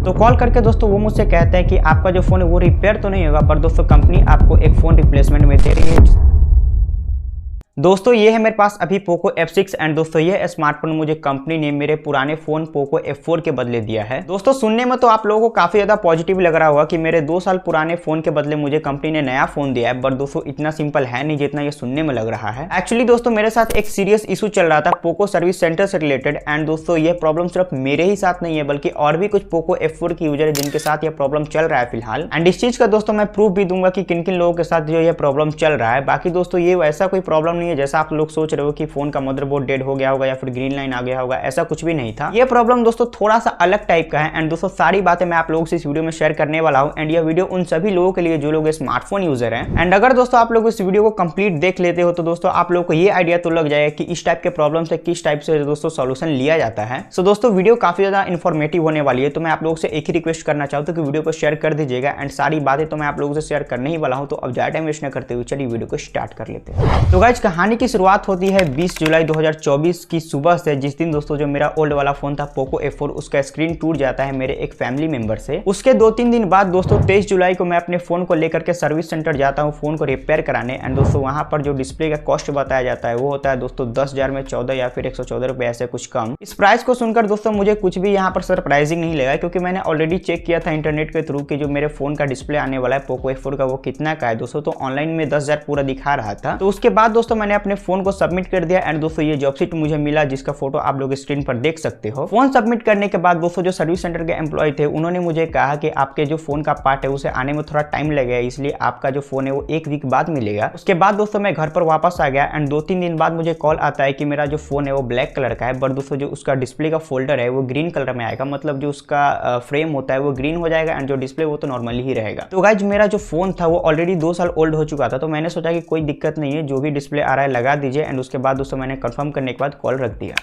तो कॉल करके दोस्तों वो मुझसे कहते हैं कि आपका जो फ़ोन है वो रिपेयर तो नहीं होगा, पर दोस्तों कंपनी आपको एक फ़ोन रिप्लेसमेंट में दे रही है। दोस्तों ये है मेरे पास अभी पोको F6 एंड दोस्तों ये स्मार्टफोन मुझे कंपनी ने मेरे पुराने फोन पोको F4 के बदले दिया है। दोस्तों सुनने में तो आप लोगों को काफी ज्यादा पॉजिटिव लग रहा होगा कि मेरे 2 साल पुराने फोन के बदले मुझे कंपनी ने नया फोन दिया है, बट दोस्तों इतना सिंपल है नहीं जितना ये सुनने में लग रहा है। एक्चुअली दोस्तों मेरे साथ एक सीरियस इशू चल रहा था पोको सर्विस सेंटर से रिलेटेड, एंड दोस्तों ये प्रॉब्लम सिर्फ मेरे ही साथ नहीं है बल्कि और भी कुछ पोको F4 के यूजर है जिनके साथ ये प्रॉब्लम चल रहा है फिलहाल। एंड इस चीज का दोस्तों मैं प्रूफ भी दूंगा कि किन किन लोगों के साथ जो ये प्रॉब्लम चल रहा है। बाकी दोस्तों ये वैसा कोई प्रॉब्लम नहीं है जैसा आप लोग सोच रहे हो कि फोन का मदरबोर्ड डेड हो गया होगा या फिर ग्रीन लाइन आ गया होगा, ऐसा कुछ भी नहीं था। ये प्रॉब्लम दोस्तों थोड़ा सा अलग टाइप का है एंड दोस्तों सारी बातें मैं आप लोगों से इस वीडियो में शेयर करने वाला हूं। एंड ये वीडियो उन सभी लोगों के लिए जो लोग स्मार्टफोन यूजर हैं। एंड अगर दोस्तों आप लोग इस वीडियो को कंप्लीट देख लेते हो तो दोस्तों आप लोग को ये आइडिया तो लग जाएगा कि इस टाइप के प्रॉब्लम से किस टाइप से दोस्तों सॉल्यूशन लिया जाता है। सो दोस्तों वीडियो काफी ज्यादा इन्फॉर्मेटिव होने वाली है, तो मैं आप लोगों से एक ही रिक्वेस्ट करना चाहता हूं कि वीडियो को शेयर कर दीजिएगा। एंड सारी बातें तो मैं आप लोगों से शेयर करने ही वाला हूं, तो अब ज्यादा टाइम वेस्ट न करते हुए चलिए वीडियो को स्टार्ट कर लेते हैं। तो गाइस कहानी की शुरुआत होती है 20 जुलाई 2024 की सुबह से, जिस दिन दोस्तों जो मेरा ओल्ड वाला फोन था पोको F4 उसका स्क्रीन टूट जाता है मेरे एक फैमिली मेंबर से। उसके 2-3 दिन बाद दोस्तों 23 जुलाई को मैं अपने फोन को लेकर के सर्विस सेंटर जाता हूं फोन को रिपेयर कराने। एंड दोस्तों वहां पर जो डिस्प्ले का कॉस्ट बताया जाता है वो होता है दोस्तों 10,000 में 14 या फिर 114 रुपए, ऐसे कुछ कम। इस प्राइस को सुनकर दोस्तों मुझे कुछ भी यहाँ पर सरप्राइजिंग नहीं लगा, क्योंकि मैंने ऑलरेडी चेक किया था इंटरनेट के थ्रू कि जो मेरे फोन का डिस्प्ले आने वाला है पोको F4 का वो कितना का है दोस्तों। तो ऑनलाइन में 10,000 पूरा दिखा रहा था। तो उसके बाद दोस्तों मैंने अपने फोन को सबमिट कर दिया एंड दोस्तों ये जॉब शीट मुझे मिला जिसका फोटो आप लोग स्क्रीन पर देख सकते हो। फोन सबमिट करने के बाद दोस्तों जो सर्विस सेंटर के एम्प्लॉय थे उन्होंने मुझे कहा कि आपके जो फोन का पार्ट है उसे आने में थोड़ा टाइम लगेगा, इसलिए आपका जो फोन है वो 1 वीक बाद मिलेगा। उसके बाद दोस्तों मैं घर पर वापस आ गया एंड 2-3 दिन बाद मुझे कॉल आता है कि मेरा जो फोन है वो ब्लैक कलर का है, बट दोस्तों जो उसका डिस्प्ले का फोल्डर है वो ग्रीन कलर में आएगा। मतलब जो उसका फ्रेम होता है वो ग्रीन हो जाएगा एंड जो डिस्प्ले वो तो नॉर्मली ही रहेगा। तो गाइज मेरा जो फोन था वो ऑलरेडी 2 साल ओल्ड हो चुका था, तो मैंने सोचा कि कोई दिक्कत नहीं है, जो भी डिस्प्ले आ रहा है लगा दीजिए। एंड उसके बाद दोस्तों मैंने कंफर्म करने के बाद कॉल रख दिया।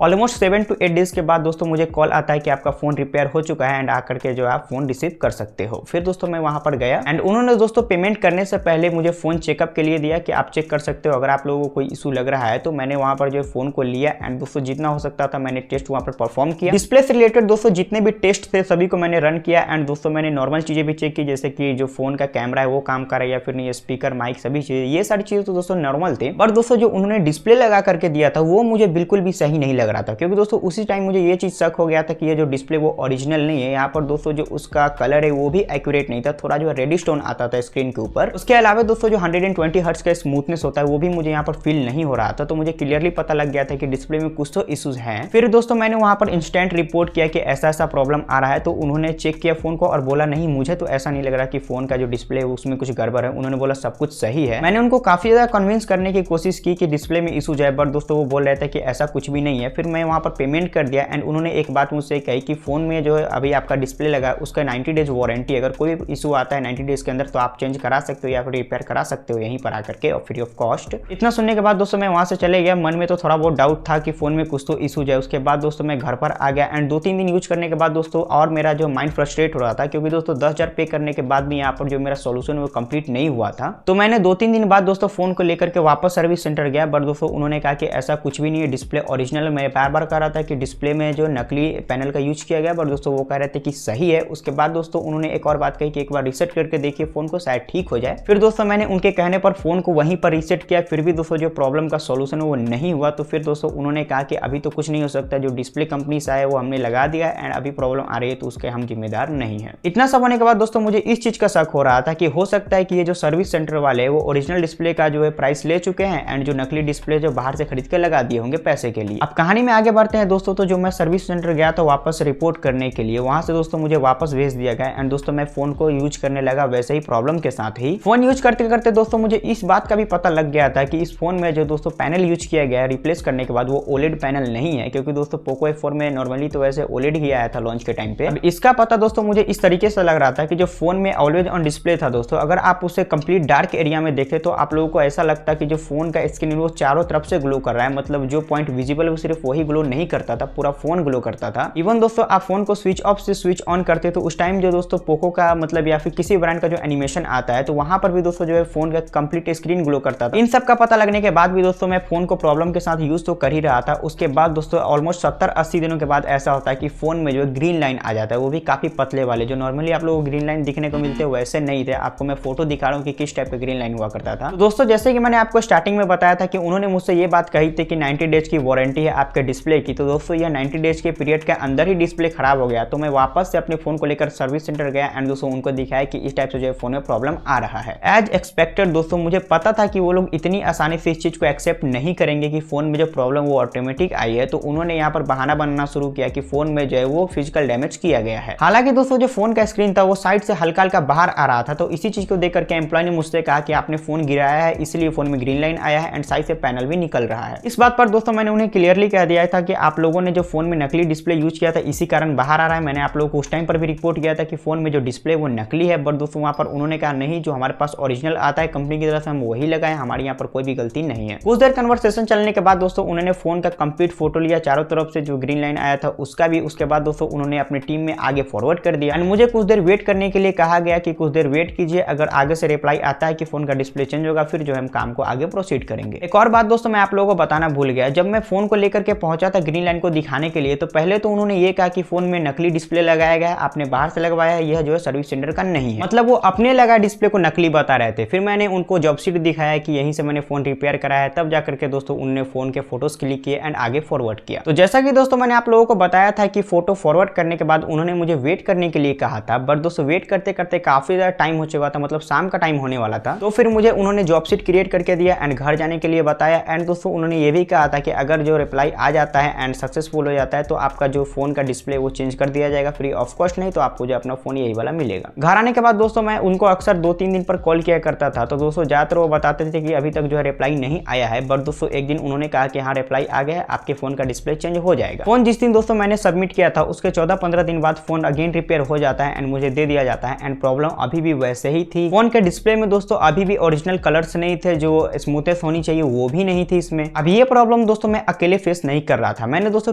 ऑलमोस्ट 7 to 8 डेज के बाद दोस्तों मुझे कॉल आता है कि आपका फोन रिपेयर हो चुका है एंड आकर के जो आप फोन रिसीव कर सकते हो। फिर दोस्तों मैं वहां पर गया एंड उन्होंने दोस्तों पेमेंट करने से पहले मुझे फोन चेकअप के लिए दिया कि आप चेक कर सकते हो अगर आप लोगों को कोई इशू लग रहा है। तो मैंने वहां पर जो फोन को लिया एंड दोस्तों जितना हो सकता था मैंने टेस्ट वहां पर परफॉर्म किया। डिस्प्ले से रिलेटेड दोस्तों जितने भी टेस्ट थे सभी को मैंने रन किया एंड दोस्तों मैंने नॉर्मल चीजें भी चेक की, जैसे कि जो फोन का कैमरा है वो काम कर रहा है या फिर नहीं, स्पीकर माइक सभी चीजें, ये सारी चीजें तो दोस्तों नॉर्मल थे। बट दोस्तों जो उन्होंने डिस्प्ले लगा करके दिया था वो मुझे बिल्कुल भी सही नहीं लग रहा था, क्योंकि दोस्तों उसी टाइम मुझे ये चीज शक हो गया था कि ये जो डिस्प्ले वो ओरिजिनल नहीं है। यहाँ पर दोस्तों जो उसका कलर है वो भी एक्यूरेट नहीं था, थोड़ा जो रेडिश टोन आता था स्क्रीन के ऊपर। उसके अलावा दोस्तों जो 120 हर्ट्ज का स्मूथनेस होता है वो भी मुझे यहाँ पर फील नहीं हो रहा था, तो मुझे क्लियरली पता लग गया था कि डिस्प्ले में कुछ तो इश्यूज हैं। फिर दोस्तों मैंने वहां पर इंस्टेंट रिपोर्ट किया कि ऐसा ऐसा प्रॉब्लम आ रहा है, तो उन्होंने चेक किया फोन को और बोला नहीं मुझे तो ऐसा नहीं लग रहा कि फोन का जो डिस्प्ले है उसमें कुछ गड़बड़ है। उन्होंने बोला सब कुछ सही है। मैंने उनको काफी ज्यादा कन्विंस करने की कोशिश की कि डिस्प्ले में इशूज है, बट दोस्तों वो बोल रहे थे कि ऐसा कुछ भी नहीं है। फिर मैं वहां पर पेमेंट कर दिया एंड उन्होंने एक बात मुझसे कही कि फोन में जो अभी आपका डिस्प्ले लगा उसका 90 डेज वारंटी, अगर कोई इशू आता है 90 डेज के अंदर तो आप चेंज करा सकते हो या फिर रिपेयर करा सकते हो यहीं पर आकर के और फ्री ऑफ कॉस्ट। इतना सुनने के बाद दोस्तों मैं वहां से चले गया। मन में तो थोड़ा बहुत डाउट था कि फोन में कुछ तो इशू है। उसके बाद दोस्तों मैं घर पर आ गया एंड 2-3 दिन यूज करने के बाद दोस्तों और मेरा जो माइंड फ्रस्ट्रेट हो रहा था, क्योंकि दोस्तों 10,000 पे करने के बाद भी यहाँ पर जो मेरा सोल्यूशन वो कंप्लीट नहीं हुआ था। तो मैंने 2-3 दिन बाद दोस्तों फोन को लेकर के वापस सर्विस सेंटर गया, बट दोस्तों उन्होंने कहा कि ऐसा कुछ भी नहीं है, डिस्प्ले ओरिजिनल। मैं बार बार कह रहा था कि डिस्प्ले में जो नकली पैनल का यूज किया गया, बट दोस्तों वो कह रहे थे कि सही है। उसके बाद दोस्तों उन्होंने एक और बात कही कि एक बार रीसेट करके देखिए फोन को, शायद ठीक हो जाए। फिर दोस्तों मैंने उनके कहने पर फोन को वहीं पर रीसेट किया, फिर भी दोस्तों जो प्रॉब्लम का सॉल्यूशन वो नहीं हुआ। तो फिर दोस्तों उन्होंने कहा कि अभी तो कुछ नहीं हो सकता, जो डिस्प्ले कंपनी से आया वो हमने लगा दिया एंड अभी प्रॉब्लम आ रही है तो उसके हम जिम्मेदार नहीं है। इतना सब होने के बाद दोस्तों मुझे इस चीज का शक हो रहा था कि हो सकता है कि ये जो सर्विस सेंटर वाले वो ओरिजिनल डिस्प्ले का जो है प्राइस ले चुके हैं एंड जो नकली डिस्प्ले जो बाहर से खरीद के लगा दिए होंगे पैसे के लिए। अब कहानी में आगे बढ़ते हैं दोस्तों। तो जो मैं सर्विस सेंटर गया था वापस रिपोर्ट करने के लिए, वहां से दोस्तों मुझे वापस भेज दिया गया एंड दोस्तों मैं फोन को यूज करने लगा वैसे ही प्रॉब्लम के साथ ही। फोन यूज करते करते दोस्तों मुझे इस बात का भी पता लग गया था कि इस फोन में जो दोस्तों पैनल यूज किया गया है रिप्लेस करने के बाद वो ओलेड पैनल नहीं है, क्योंकि दोस्तों पोको F4 में नॉर्मली तो वैसे ओलेड ही आया था लॉन्च के टाइम पे। अब इसका पता दोस्तों मुझे इस तरीके से लग रहा था कि जो फोन में ऑलवेज ऑन डिस्प्ले था दोस्तों, अगर आप उसे कंप्लीट डार्क एरिया में देखें तो आप लोगों को ऐसा लगता है कि जो फोन का स्क्रीन वो चारों तरफ से ग्लो कर रहा है, मतलब जो पॉइंट विजिबल है वो सिर्फ सिर्फ वही ग्लो नहीं करता था, पूरा फोन ग्लो करता था। इवन दोस्तों आप फोन को स्विच ऑफ से स्विच ऑन करते तो उस टाइम जो दोस्तों पोको का मतलब या फिर किसी ब्रांड का जो एनिमेशन आता है तो वहां पर भी दोस्तों जो है फोन का कंप्लीट स्क्रीन ग्लो करता था। इन सब का पता लगने के बाद भी दोस्तों मैं फोन को प्रॉब्लम के साथ यूज तो कर ही रहा था। उसके बाद दोस्तों ऑलमोस्ट 70-80 दिनों के बाद ऐसा होता है कि फोन में जो है ग्रीन लाइन आ जाता है, वो भी काफी पतले वाले, जो नॉर्मली आप लोगों को ग्रीन लाइन दिखने को मिलते हैं वैसे नहीं थे। आपको मैं फोटो दिखा रहा हूँ कि किस टाइप का ग्रीन लाइन हुआ करता था। तो दोस्तों जैसे कि मैंने आपको स्टार्टिंग में बताया था कि उन्होंने मुझसे ये बात कही थी कि 90 डेज की वारंटी है आपके डिस्प्ले की। तो दोस्तों यह 90 डेज के पीरियड के अंदर ही डिस्प्ले खराब हो गया। तो मैं वापस से अपने फोन को लेकर सर्विस सेंटर गया एंड दोस्तों उनको दिखाया कि इस टाइप से जो है फोन में प्रॉब्लम आ रहा है। एज एक्सपेक्टेड दोस्तों मुझे पता था कि वो लोग इतनी आसानी से इस चीज को एक्सेप्ट नहीं करेंगे कि फोन में जो प्रॉब्लम वो ऑटोमेटिक आई है। तो उन्होंने यहाँ पर बहाना बनाना शुरू किया कि फोन में जो है वो फिजिकल डैमेज किया गया है। हालांकि दोस्तों जो फोन का स्क्रीन था वो साइड से हल्का हल्का बाहर आ रहा था। तो इसी चीज को देख करके एम्प्लॉय ने मुझसे कहा कि आपने फोन गिराया है इसलिए फोन में ग्रीन लाइन आया है एंड साइड से पैनल भी निकल रहा है। इस बात पर दोस्तों मैंने उन्हें क्लियरली कह दिया था कि आप लोगों ने जो फोन में नकली डिस्प्ले यूज किया था इसी कारण बाहर आ रहा है। मैंने आप लोगों को उस टाइम पर भी रिपोर्ट किया था कि फोन में जो डिस्प्ले वो नकली है, बट दोस्तों वहां पर उन्होंने कहा नहीं, जो हमारे पास ओरिजिनल आता है कंपनी की तरफ से हम वही लगाए, हमारे यहाँ पर कोई भी गलती नहीं है। कुछ देर कन्वर्सेशन चलने के बाद दोस्तों उन्होंने फोन का कंप्लीट फोटो लिया चारों तरफ से, जो ग्रीन लाइन आया था उसका भी। उसके बाद दोस्तों उन्होंने अपनी टीम में आगे फॉरवर्ड कर दिया एंड मुझे कुछ देर वेट करने के लिए कहा गया कि कुछ देर वेट कीजिए, अगर आगे से रिप्लाई आता है कि फोन का डिस्प्ले चेंज होगा फिर जो हम काम को आगे प्रोसीड करेंगे। एक और बात दोस्तों मैं आप लोगों को बताना भूल गया, जब मैं फोन को लेकर के पहुंचा था ग्रीन लाइन को दिखाने के लिए तो पहले तो उन्होंने ये कहा कि फोन में नकली डिस्प्ले लगाया गया है, आपने बाहर से लगवाया है, यह जो है सर्विस सेंटर का नहीं है। मतलब वो अपने लगा डिस्प्ले को नकली बता रहे थे। फिर मैंने उनको जॉब शीट दिखाया कि यहीं से मैंने फोन रिपेयर कराया है, तब जाकर के दोस्तों उन्होंने फोन के फोटोज क्लिक किए एंड आगे फॉरवर्ड किया। तो जैसा कि दोस्तों मैंने आप लोगों को बताया था कि फोटो फॉरवर्ड करने के बाद उन्होंने मुझे वेट करने के लिए कहा था, बट दोस्तों वेट करते करते काफी ज्यादा टाइम हो चुका था, मतलब शाम का टाइम होने वाला था। तो फिर मुझे उन्होंने जॉब शीट क्रिएट करके दिया एंड घर जाने के लिए बताया एंड दोस्तों उन्होंने ये भी कहा था कि अगर जो रिप्लाई आ जाता है एंड सक्सेसफुल हो जाता है तो आपका जो फोन का डिस्प्ले वो चेंज कर दिया जाएगा फ्री ऑफ कॉस्ट, नहीं तो आपको जो अपना फोन यही वाला मिलेगा। घर आने के बाद दोस्तों मैं उनको अक्सर 2-3 दिन पर कॉल किया करता था। तो दोस्तों ज्यादातर वो बताते थे कि अभी तक जो है रिप्लाई नहीं आया है, बट दोस्तों एक दिन उन्होंने कहा कि हाँ रिप्लाई आ गया है, आपके फोन का डिस्प्ले चेंज हो जाएगा। फोन जिस दिन दोस्तों मैंने सबमिट किया था उसके 14-15 दिन बाद फोन अगेन रिपेयर हो जाता है एंड मुझे दे दिया जाता है एंड प्रॉब्लम अभी भी वैसे ही थी। फोन के डिस्प्ले में दोस्तों अभी भी ओरिजिनल कलर्स नहीं थे, जो स्मूथनेस होनी चाहिए वो भी नहीं थी इसमें। अभी ये प्रॉब्लम दोस्तों मैं अकेले फेस नहीं कर रहा था। मैंने दोस्तों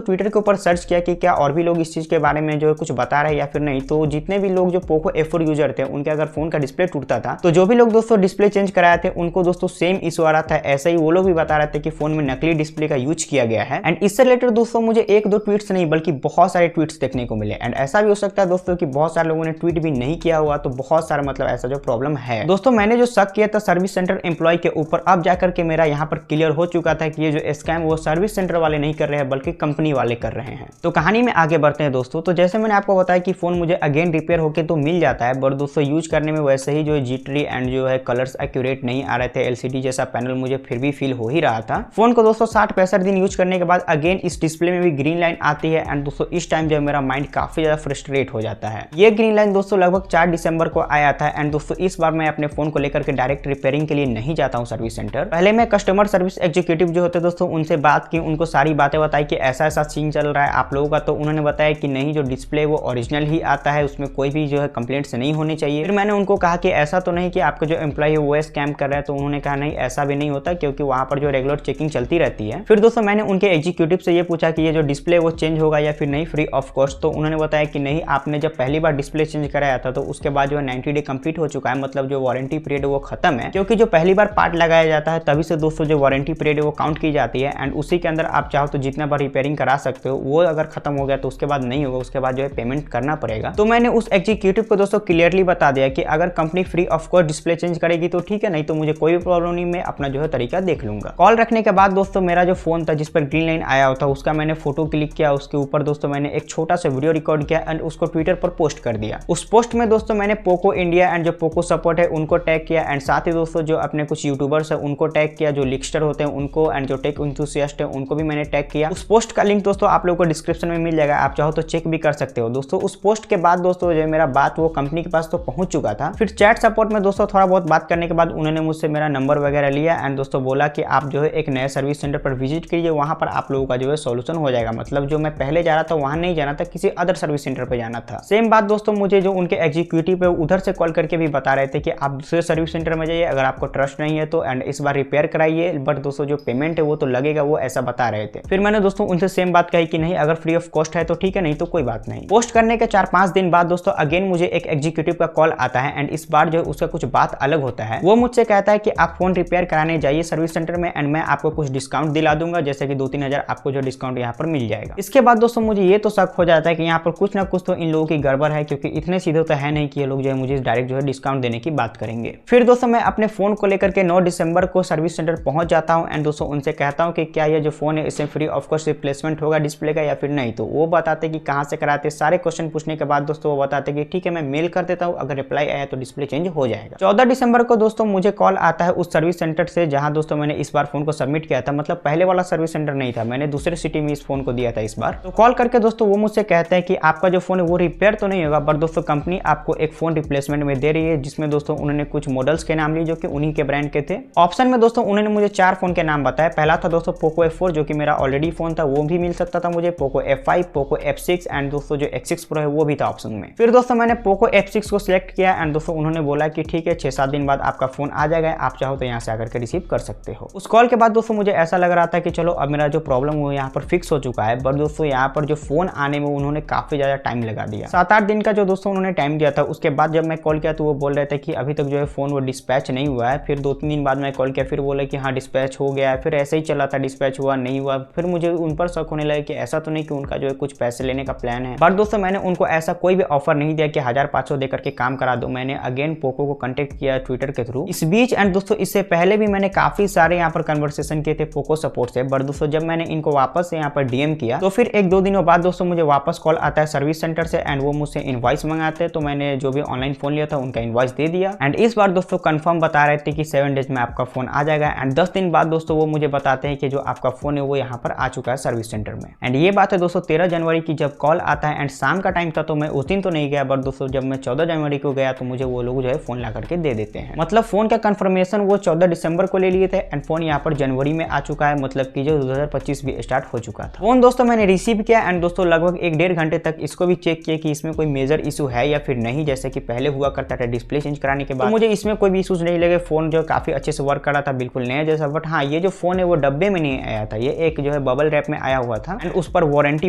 ट्विटर के ऊपर सर्च किया कि क्या और भी लोग इस चीज के बारे में जो है कुछ बता रहे हैं या फिर नहीं। तो जितने भी लोग जो पोको F4 यूजर थे उनके अगर फोन का डिस्प्ले टूटता था तो जो भी लोग दोस्तों डिस्प्ले चेंज कराए थे उनको दोस्तों सेम इशू आ रहा था। ऐसा ही वो लोग भी बता रहे थे कि फोन में नकली डिस्प्ले का यूज किया गया है एंड इससे रिलेटेड दोस्तों मुझे 1-2 ट्वीट्स नहीं बल्कि बहुत सारे ट्वीट्स देखने को मिले। एंड ऐसा भी हो सकता है दोस्तों कि बहुत सारे लोगों ने ट्वीट भी नहीं किया हुआ, तो बहुत सारा मतलब ऐसा जो प्रॉब्लम है। दोस्तों मैंने जो शक किया था सर्विस सेंटर एम्प्लॉय के ऊपर, अब जाकर के मेरा यहाँ पर क्लियर हो चुका था कि ये जो स्कैम वो सर्विस सेंटर वाले नहीं कर रहे हैं बल्कि कंपनी वाले कर रहे हैं। तो कहानी में आगे बढ़ते हैं दोस्तों। तो जैसे मैंने आपको बताया कि फोन मुझे अगेन रिपेयर होके तो मिल जाता है, बट दोस्तों यूज करने में वैसे ही जो है जिटरी एंड जो है कलर्स एक्यूरेट नहीं आ रहे थे। एलसीडी जैसा पैनल मुझे फिर भी फील हो ही रहा था। फोन को दोस्तों 60-65 दिन यूज करने के बाद अगेन इस डिस्प्ले में भी ग्रीन लाइन आती है एंड दोस्तों इस टाइम जो मेरा माइंड काफी ज्यादा फ्रस्ट्रेट हो जाता है। ये ग्रीन लाइन दोस्तों लगभग 4 दिसंबर को आया था एंड दोस्तों इस बार मैं अपने फोन को लेकर के डायरेक्ट रिपेयरिंग के लिए नहीं जाता हूँ सर्विस सेंटर। पहले मैं कस्टमर सर्विस एग्जीक्यूटिव जो होते दोस्तों उनसे बात की, उनको सारी बातें बताई कि ऐसा ऐसा सीन चल रहा है आप लोगों का। तो उन्होंने बताया कि नहीं, जो डिस्प्ले वो ओरिजिनल ही आता है, उसमें कोई भी जो है कंप्लेंट्स नहीं होनी चाहिए। फिर मैंने उनको कहा कि ऐसा तो नहीं कि आपका जो एम्प्लॉय है वो स्कैम कर रहा है। तो उन्होंने कहा नहीं, ऐसा भी नहीं होता क्योंकि वहां पर जो रेगुलर चेकिंग चलती रहती है। फिर दोस्तों मैंने उनके एग्जीक्यूटिव से ये पूछा कि ये जो डिस्प्ले वो चेंज होगा या फिर नहीं फ्री ऑफ कॉस्ट। तो उन्होंने बताया कि नहीं, आपने जब पहली बार डिस्प्ले चेंज कराया था तो उसके बाद जो है 90 डे कंप्लीट हो चुका है, मतलब जो वारंटी पीरियड वो खत्म है। क्योंकि जो पहली बार पार्ट लगाया जाता है तभी से दोस्तों जो वारंटी पीरियड है वो काउंट की जाती है एंड उसी के अंदर आप चाहो तो जितना बार रिपेयरिंग करा सकते हो। वो अगर खत्म हो गया तो उसके बाद नहीं होगा, उसके बाद जो है पेमेंट करना पड़ेगा। तो मैंने उस एग्जीक्यूटिव को दोस्तों क्लियरली बता दिया कि अगर company free of cost display change करेगी तो ठीक है, नहीं तो मुझे कोई भी प्रॉब्लम नहीं, मैं अपना जो है तरीका देख लूंगा। कॉल रखने के बाद दोस्तों मेरा जो फोन था जिस पर ग्रीन लाइन आया था उसका मैंने फोटो क्लिक किया, उसके ऊपर दोस्तों मैंने एक छोटा सा वीडियो रिकॉर्ड किया एंड उसको ट्विटर पर पोस्ट कर दिया। उस पोस्ट में दोस्तों मैंने पोको इंडिया एंड जो पोको सपोर्ट है उनको टैग किया एंड साथ ही दोस्तों जो अपने कुछ यूट्यूबर्स है उनको टैग किया, जो लिक्स्टर होते हैं उनको एंड जो टेक एंथुसियास्ट है उनको भी मैंने टैग किया। उस पोस्ट का लिंक दोस्तों आप लोगों को डिस्क्रिप्शन में मिल जाएगा, आप चाहो तो चेक भी कर सकते हो। दोस्तों उस पोस्ट के बाद दोस्तों जो मेरा बात वो कंपनी के पास तो पहुंच चुका था। फिर चैट सपोर्ट में दोस्तों थोड़ा बहुत बात करने के बाद उन्होंने मुझसे मेरा नंबर वगैरह लिया एंड दोस्तों बोला कि आप जो है एक नए सर्विस सेंटर पर विजिट कीजिए, वहां पर आप लोगों का जो है सोल्यूशन हो जाएगा। मतलब जो मैं पहले जा रहा था वहां नहीं जाना था, किसी अदर सर्विस सेंटर पर जाना था। सेम बात दोस्तों मुझे जो उनके एग्जीक्यूटिव है उधर से कॉल करके भी बता रहे थे कि आप दूसरे सर्विस सेंटर में जाइए, अगर आपको ट्रस्ट नहीं है तो एंड इस बार रिपेयर कराइए, बट दोस्तों जो पेमेंट है वो तो लगेगा, वो ऐसा बता रहे थे। से। फिर मैंने दोस्तों उनसे सेम बात कही कि नहीं, अगर फ्री ऑफ कॉस्ट है तो ठीक है, नहीं तो कोई बात नहीं। पोस्ट करने के 4-5 दिन बाद दोस्तों अगेन मुझे एक एग्जीक्यूटिव का कॉल आता है एंड इस बार जो उसका कुछ बात अलग होता है। वो मुझसे कहता है कि आप फोन रिपेयर कराने जाइए सर्विस सेंटर में एंड मैं आपको कुछ डिस्काउंट दिला दूंगा, जैसे कि 2-3 हजार आपको जो डिस्काउंट यहाँ पर मिल जाएगा। इसके बाद दोस्तों मुझे ये तो शक हो जाता है कि यहाँ पर कुछ ना कुछ तो इन लोगों की गड़बड़ है, क्योंकि इतने सीधे तो है नहीं कि ये लोग जो है मुझे डायरेक्ट जो है डिस्काउंट देने की बात करेंगे। फिर दोस्तों मैं अपने फोन को लेकर के 9 दिसंबर को सर्विस सेंटर पहुंच जाता हूं एंड दोस्तों उनसे कहता हूं कि क्या ये जो फोन है इससे फ्री ऑफ कॉस्ट रिप्लेसमेंट होगा डिस्प्ले का या फिर नहीं। तो वो बताते कि कहां से कराते। सारे क्वेश्चन पूछने के बाद दोस्तों वो बताते कि ठीक है मैं मेल कर देता हूं, अगर रिप्लाई आया तो डिस्प्ले चेंज हो जाएगा। 14 दिसंबर को दोस्तों मुझे कॉल आता है उस सर्विस सेंटर से जहां दोस्तों मैंने इस बार फोन को सबमिट किया था। मतलब पहले वाला सर्विस सेंटर नहीं था, मैंने दूसरे सिटी में इस फोन को दिया था इस बार। तो कॉल करके दोस्तों वो मुझसे कहते हैं कि आपका जो फोन है वो रिपेयर तो नहीं होगा, बट दोस्तों कंपनी आपको एक फोन रिप्लेसमेंट में दे रही है, जिसमें दोस्तों उन्होंने कुछ मॉडल्स के नाम लिए जो कि उन्हीं के ब्रांड के थे। ऑप्शन में दोस्तों उन्होंने मुझे 4 फोन के नाम बताया। पहला था दोस्तों पोको F4 जो कि मेरा ऑलरेडी फोन था, वो भी मिल सकता था मुझे। Poco F5, Poco F6 and दोस्तों जो X6 Pro है वो भी था ऑप्शन में। फिर दोस्तों मैंने पोको F6 को सिलेक्ट किया एंड दोस्तों उन्होंने बोला कि ठीक है 6-7 दिन बाद आपका फोन आ जाएगा, आप चाहो तो यहाँ से आकर के रिसीव कर सकते हो। उस कॉल के बाद दोस्तों मुझे ऐसा लग रहा था कि चलो अब मेरा जो प्रॉब्लम वो यहाँ पर फिक्स हो चुका है, बट दोस्तों यहाँ पर जो फोन आने में उन्होंने काफी ज्यादा टाइम लगा दिया। 7-8 दिन का जो दोस्तों उन्होंने टाइम दिया था। उसके बाद जब मैं कॉल किया तो वो बोल रहे थे कि अभी तक जो है फोन वो डिस्पैच नहीं हुआ है। फिर 2-3 दिन बाद मैं कॉल किया, फिर बोले कि हाँ डिस्पैच हो गया है। फिर ऐसे ही चला था, डिस्पैच हुआ नहीं हुआ। फिर मुझे उन पर शक होने लगा कि ऐसा तो नहीं कि उनका जो है कुछ पैसे लेने का प्लान है। बट दोस्तों मैंने उनको ऐसा कोई भी ऑफर नहीं दिया कि 1500 देकर के काम करा दो। मैंने अगेन पोको को कॉन्टेक्ट किया ट्विटर के थ्रू इस बीच एंड दोस्तों इससे पहले भी मैंने काफी सारे यहाँ पर कन्वर्सेशन किए थे पोको सपोर्ट से। बट दोस्तों जब मैंने इनको वापस से यहाँ पर डीएम किया तो फिर 1-2 दिनों बाद दोस्तों मुझे वापस कॉल आता है सर्विस सेंटर से एंड वो मुझसे इनवॉइस मंगाते हैं। तो मैंने जो भी ऑनलाइन फोन लिया था उनका इनवॉइस दे दिया एंड इस बार दोस्तों कंफर्म बता रहे थे कि 7 डेज में आपका फोन आ जाएगा एंड 10 दिन बाद दोस्तों वो मुझे बताते हैं कि जो आपका फोन है वो यहाँ पर आ चुका है सर्विस सेंटर में। एंड ये बात है दोस्तों 13 जनवरी की जब कॉल आता है एंड शाम का टाइम था, तो मैं उस दिन तो नहीं गया, बट दोस्तों जब मैं 14 जनवरी को गया तो मुझे वो लोग जो है फोन ला करके दे देते हैं। मतलब फोन का कंफर्मेशन वो 14 दिसंबर को ले लिए थे एंड फोन यहाँ पर जनवरी में आ चुका है, मतलब कि जो 2025 भी स्टार्ट हो चुका था। फोन दोस्तों मैंने रिसीव किया एंड दोस्तों लगभग 1-1.5 घंटे तक इसको भी चेक किया कि इसमें कोई मेजर इशू है या फिर नहीं, जैसे कि पहले हुआ करता था डिस्प्ले चेंज कराने के बाद। तो मुझे इसमें कोई भी इशूज नहीं लगे, फोन जो काफी अच्छे से वर्क कर रहा था, बिल्कुल नया जैसा। बट हाँ ये जो फोन है वो डब्बे में नहीं आया था, ये एक जो है बबल रैप में आया हुआ था एंड उस पर वारंटी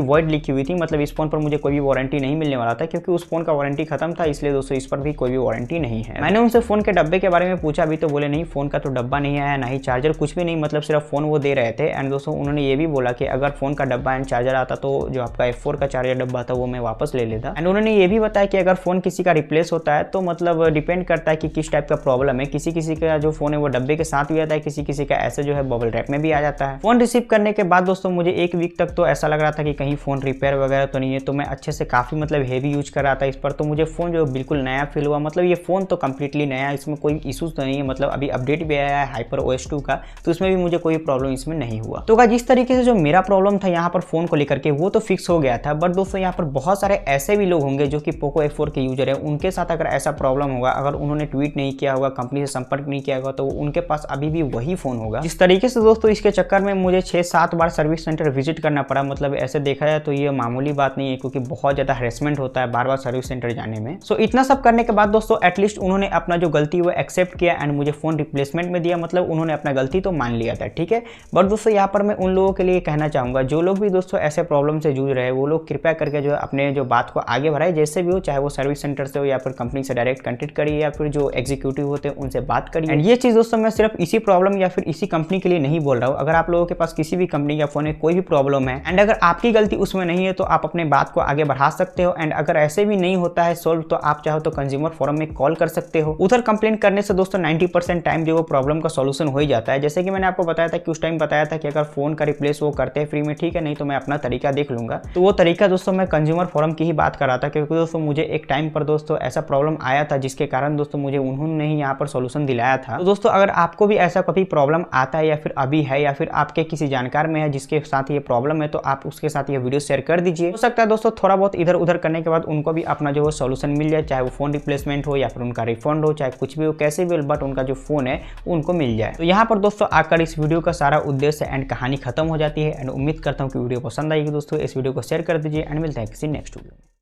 वॉइड लिखी हुई थी। मतलब इस फोन पर मुझे कोई भी वारंटी नहीं मिलने वाला था, क्योंकि उस फोन का वारंटी खत्म था, इसलिए दोस्तों इस पर भी कोई भी वारंटी नहीं है। मैंने उनसे फोन के डब्बे के बारे में पूछा भी तो बोले नहीं फोन का तो डब्बा नहीं आया, ना ही चार्जर, कुछ भी नहीं, मतलब सिर्फ फोन वो दे रहे थे। एंड दोस्तों उन्होंने ये भी बोला कि अगर फोन का डब्बा एंड चार्जर आता तो जो आपका F4 का चार्जर डब्बा था वो मैं वापस ले लेता। एंड उन्होंने ये भी बताया कि अगर फोन किसी का रिप्लेस होता है तो मतलब डिपेंड करता है कि किस टाइप का प्रॉब्लम है। किसी किसी का जो फोन है वो डब्बे के साथ भी आता है, किसी किसी का ऐसे जो है बबल रैप में भी आ जाता है। फोन रिसीव करने के बाद दोस्तों मुझे 1 वीक तक तो ऐसा लग रहा था कि कहीं फोन रिपेयर वगैरह तो नहीं है, तो मैं अच्छे से काफी मतलब हेवी यूज कर रहा था इस पर। तो मुझे फोन जो बिल्कुल नया फील हुआ, मतलब ये फोन तो कंप्लीटली नया है, इसमें कोई इशूज तो नहीं है। मतलब अभी अपडेट भी आया है HyperOS 2 का, तो इसमें भी मुझे कोई प्रॉब्लम इसमें नहीं हुआ। तो जिस तरीके से जो मेरा प्रॉब्लम था यहाँ पर फोन को लेकर के वो तो फिक्स हो गया था। बट दोस्तों यहाँ पर बहुत सारे ऐसे भी लोग होंगे जो कि पोको F4 के यूजर है, उनके साथ अगर ऐसा प्रॉब्लम होगा, अगर उन्होंने ट्वीट नहीं किया होगा, कंपनी से संपर्क नहीं किया होगा, तो उनके पास अभी भी वही फोन होगा। जिस तरीके से दोस्तों इसके चक्कर में मुझे 6-7 बार सर्विस सेंटर विजिट करना पड़ा। मतलब ऐसे देखा जाए तो ये मामूली बात नहीं है, क्योंकि बहुत ज्यादा हैरेसमेंट होता है बार-बार सर्विस सेंटर जाने में। सो इतना सब करने के बाद दोस्तों एटलीस्ट उन्होंने अपना जो गलती वो एक्सेप्ट किया एंड मुझे फोन रिप्लेसमेंट में दिया। मतलब उन्होंने अपना गलती तो मान लिया था, ठीक है। बट दोस्तों यहाँ पर मैं उन लोगों के लिए कहना चाहूंगा जो लोग भी दोस्तों ऐसे प्रॉब्लम से जूझ रहे हैं, वो लोग कृपया करके जो अपने जो बात को आगे बढ़ाए, जैसे भी हो, चाहे वो सर्विस सेंटर से हो या फिर कंपनी से डायरेक्ट कॉन्टेक्ट करिए या फिर जो एग्जीक्यूटिव होते हैं उनसे बात करिए। एंड ये चीज दोस्तों मैं सिर्फ इसी प्रॉब्लम या फिर इसी कंपनी के लिए नहीं बोल रहा हूँ। अगर आप लोगों के पास किसी भी कंपनी का फोन है, कोई भी प्रॉब्लम है एंड अगर आपकी गलती उसमें नहीं है, तो आप अपने बात को आगे बढ़ा सकते हो। एंड अगर ऐसे भी नहीं होता है सोल्व, तो आप चाहो तो कंज्यूमर फोरम में कॉल कर सकते हो। उधर कंप्लेन करने से दोस्तों 90% टाइम जो वो प्रॉब्लम का सॉल्यूशन हो ही जाता है। जैसे कि मैंने आपको बताया था कि उस टाइम बताया था कि अगर फोन का रिप्लेस वो करते हैं फ्री में, ठीक है, नहीं तो मैं अपना तरीका देख लूंगा। तो वो तरीका दोस्तों मैं कंज्यूमर फोरम की ही बात कर रहा था, क्योंकि दोस्तों मुझे एक टाइम पर दोस्तों ऐसा प्रॉब्लम आया था जिसके कारण दोस्तों मुझे उन्होंने ही यहाँ पर सॉल्यूशन दिलाया था। तो दोस्तों अगर आपको भी ऐसा कभी प्रॉब्लम आता है या फिर अभी है या फिर आपके किसी जानकार में है जिसके साथ ये प्रॉब्लम है, तो आप उसके साथ ये वीडियो शेयर कर दीजिए। हो सकता है दोस्तों थोड़ा बहुत इधर उधर करने के बाद उनको भी अपना जो है सॉल्यूशन मिल जाए, चाहे वो फोन रिप्लेसमेंट हो या फिर उनका रिफंड हो, चाहे कुछ भी हो, कैसे भी हो, बट उनका जो फोन है उनको मिल जाए। तो यहाँ पर दोस्तों आकर इस वीडियो का सारा उद्देश्य एंड कहानी खत्म हो जाती है। एंड उम्मीद करता हूँ कि वीडियो पसंद आएगी दोस्तों। इस वीडियो को शेयर कर दीजिए एंड मिलते हैं किसी नेक्स्ट वीडियो में।